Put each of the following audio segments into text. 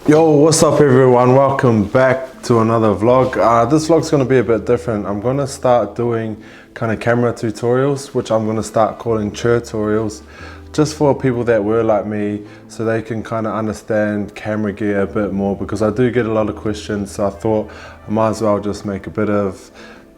Yo, what's up everyone? Welcome back to another vlog. This vlog's going to be a bit different. I'm going to start doing kind of camera tutorials, which I'm going to start calling Churtorials, just for people that were like me, so they can kind of understand camera gear a bit more, because I do get a lot of questions. So I thought I might as well just make a bit of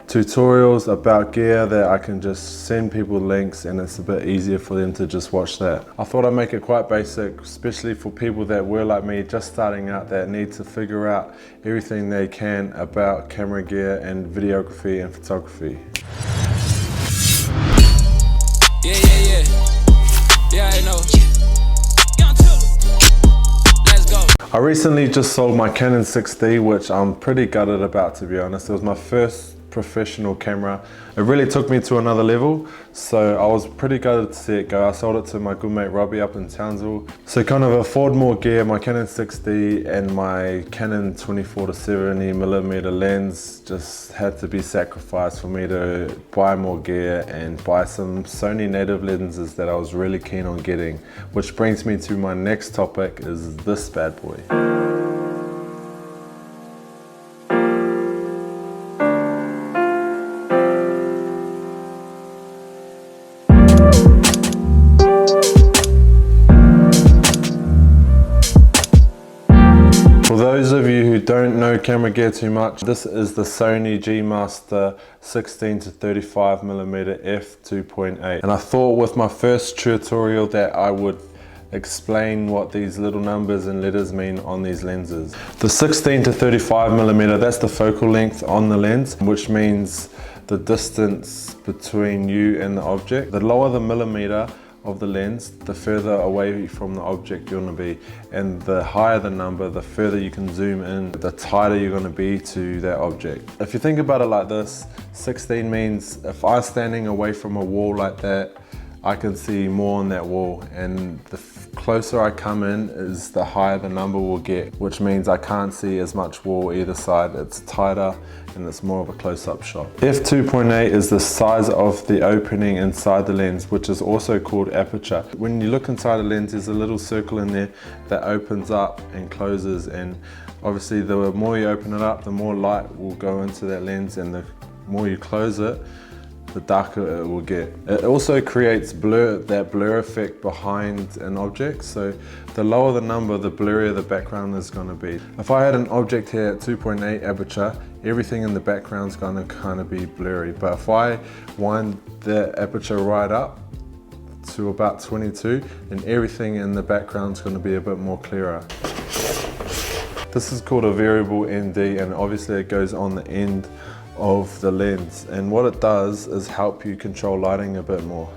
tutorials about gear that I can just send people links, and it's a bit easier for them to just watch that. I thought I'd make it quite basic, especially for people that were like me, just starting out, that need to figure out everything they can about camera gear and videography and photography. Yeah, I know. I recently just sold my Canon 6D, which I'm pretty gutted about, to be honest. It was my first professional camera. It really took me to another level, so I was pretty gutted to see it go. I sold it to my good mate Robbie up in Townsville. So kind of afford more gear, my Canon 6D and my Canon 24-70mm lens just had to be sacrificed for me to buy more gear and buy some Sony native lenses that I was really keen on getting. Which brings me to my next topic, is this bad boy. For those of you who don't know camera gear too much, this is the Sony G Master 16-35mm f2.8, and I thought with my first tutorial that I would explain what these little numbers and letters mean on these lenses. The 16-35mm, that's the focal length on the lens, which means the distance between you and the object. The lower the millimeter of the lens, the further away from the object you're going to be, and the higher the number, the further you can zoom in, the tighter you're going to be to that object. If you think about it like this, 16 means if I'm standing away from a wall like that, I can see more on that wall, and the closer I come in is the higher the number will get, which means I can't see as much wall either side. It's tighter and it's more of a close-up shot. f2.8 is the size of the opening inside the lens, which is also called aperture. When you look inside the lens, there's a little circle in there that opens up and closes, and obviously the more you open it up, the more light will go into that lens, and the more you close it, the darker it will get. It also creates that blur effect behind an object. So the lower the number, the blurrier the background is going to be. If I had an object here at 2.8 aperture, everything in the background is going to kind of be blurry. But if I wind the aperture right up to about 22, then everything in the background is going to be a bit more clearer. This is called a variable ND, and obviously it goes on the end of the lens, and what it does is help you control lighting a bit more.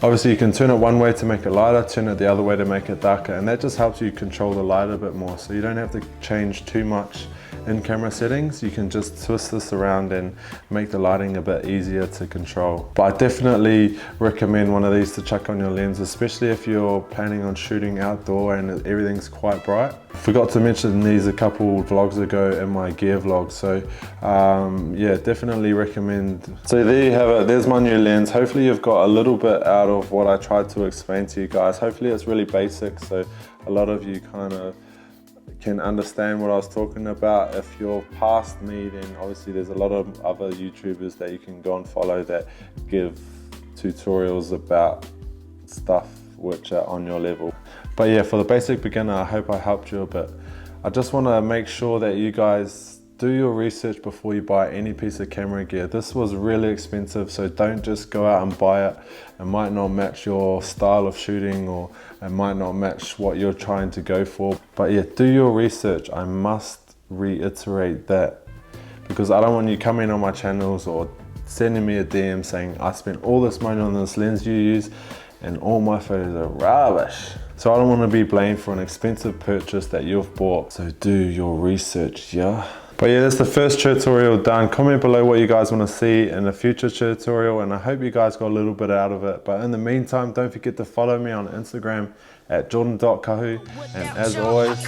Obviously you can turn it one way to make it lighter, turn it the other way to make it darker, and that just helps you control the light a bit more, so you don't have to change too much in camera settings. You can just twist this around and make the lighting a bit easier to control. But I definitely recommend one of these to chuck on your lens, especially if you're planning on shooting outdoor and everything's quite bright. Forgot to mention these a couple vlogs ago in my gear vlog, so yeah, definitely recommend. So there you have it, there's my new lens. Hopefully you've got a little bit out of what I tried to explain to you guys. Hopefully it's really basic, so a lot of you kind of can understand what I was talking about. If you're past me, then obviously there's a lot of other YouTubers that you can go and follow that give tutorials about stuff which are on your level. But yeah, for the basic beginner, I hope I helped you a bit. I just want to make sure that you guys do your research before you buy any piece of camera gear. This was really expensive, so don't just go out and buy it. It might not match your style of shooting, or it might not match what you're trying to go for. But yeah, do your research. I must reiterate that, because I don't want you coming on my channels or sending me a DM saying I spent all this money on this lens you use and all my photos are rubbish. So I don't want to be blamed for an expensive purchase that you've bought. So do your research, yeah? But yeah, that's the first tutorial done. Comment below what you guys want to see in a future tutorial, and I hope you guys got a little bit out of it. But in the meantime, don't forget to follow me on Instagram at jordan.kahu, and as always,